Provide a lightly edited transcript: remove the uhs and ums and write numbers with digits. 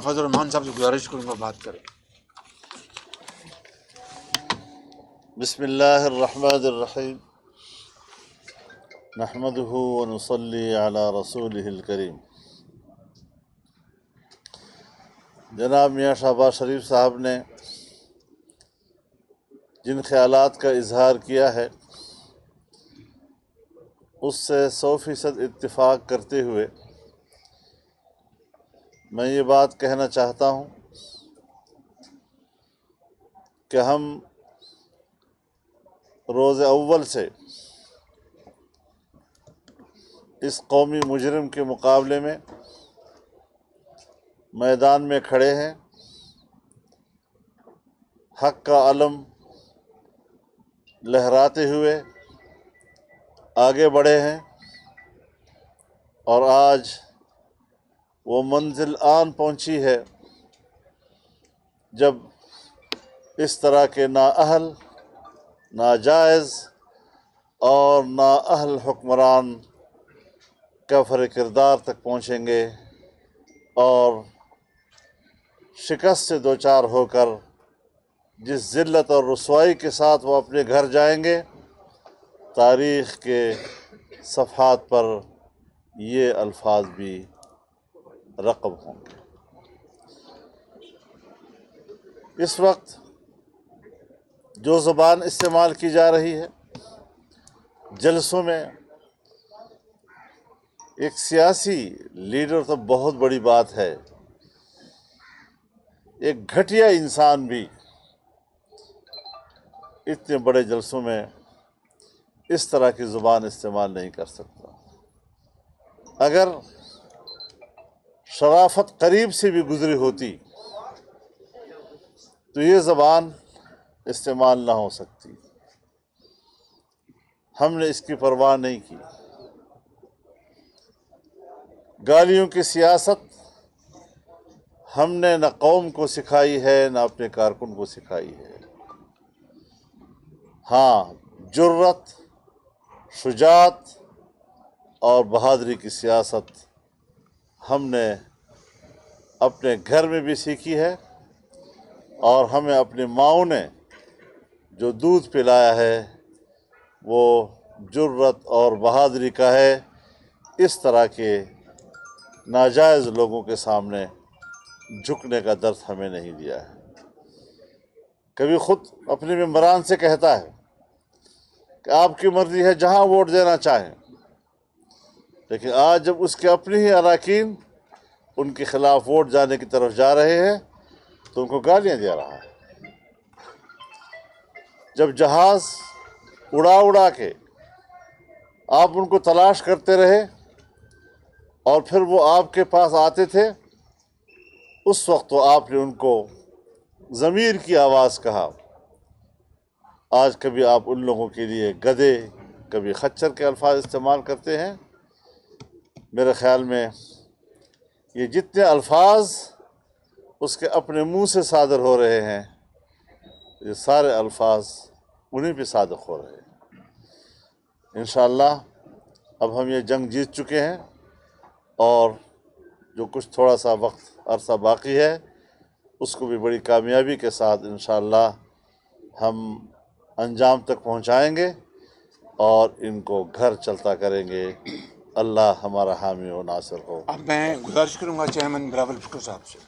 फजल रहमान साहब से गुजारिश करूँगा बात करें। बिस्मिल्लाहिर्रहमानिर्रहीम नहमदुहु व नुसल्ली अला रसूलिहिल करीम। जनाब मियाँ शहबाज शरीफ साहब ने जिन ख्यालात का इजहार किया है उससे 100% इत्तिफाक करते हुए मैं ये बात कहना चाहता हूँ कि हम रोज़ अव्वल से इस कौमी मुजरिम के मुकाबले में मैदान में खड़े हैं, हक़ का अलम लहराते हुए आगे बढ़े हैं और आज वो मंजिल आन पहुंची है जब इस तरह के नाअहल, नाजायज़ और नाअहल हुक्मरान कफ़र किरदार तक पहुँचेंगे और शिकस्त से दो चार होकर जिस ज़िल्लत और रुसवाई के साथ वो अपने घर जाएंगे, तारीख़ के सफ़हात पर ये अल्फाज भी रक़म होंगे। इस वक्त जो ज़बान इस्तेमाल की जा रही है जलसों में, एक सियासी लीडर तो बहुत बड़ी बात है, एक घटिया इंसान भी इतने बड़े जलसों में इस तरह की ज़ुबान इस्तेमाल नहीं कर सकता। अगर शराफत करीब से भी गुजरी होती तो ये ज़बान इस्तेमाल ना हो सकती। हमने इसकी परवाह नहीं की। गालियों की सियासत हमने न कौम को सिखाई है न अपने कारकुन को सिखाई है। हाँ, जुर्रत, शुजात और बहादुरी की सियासत हमने अपने घर में भी सीखी है और हमें अपनी माँओं ने जो दूध पिलाया है वो जुर्रत और बहादुरी का है। इस तरह के नाजायज़ लोगों के सामने झुकने का दर्द हमें नहीं दिया है। कभी ख़ुद अपने मेंबरान से कहता है कि आपकी मर्ज़ी है, जहाँ वोट देना चाहें, लेकिन आज जब उसके अपने ही अरकान उनके ख़िलाफ़ वोट जाने की तरफ जा रहे हैं तो उनको गालियाँ दे रहा है। जब जहाज़ उड़ा उड़ा के आप उनको तलाश करते रहे और फिर वो आपके पास आते थे, उस वक्त तो आपने उनको ज़मीर की आवाज़ कहा। आज कभी आप उन लोगों के लिए गधे, कभी खच्चर के अल्फाज इस्तेमाल करते हैं। मेरे ख़्याल में ये जितने अल्फाज उसके अपने मुंह से सादर हो रहे हैं, ये सारे अल्फाज उन्हीं पे सादर हो रहे हैं। इंशाअल्लाह अब हम ये जंग जीत चुके हैं और जो कुछ थोड़ा सा वक्त अरसा बाकी है उसको भी बड़ी कामयाबी के साथ इंशाअल्लाह हम अंजाम तक पहुंचाएंगे और इनको घर चलता करेंगे। अल्लाह हमारा हामी व नासिर हो। अब मैं गुजारिश करूँगा चेयरमैन बिलावल भुट्टो साहब से।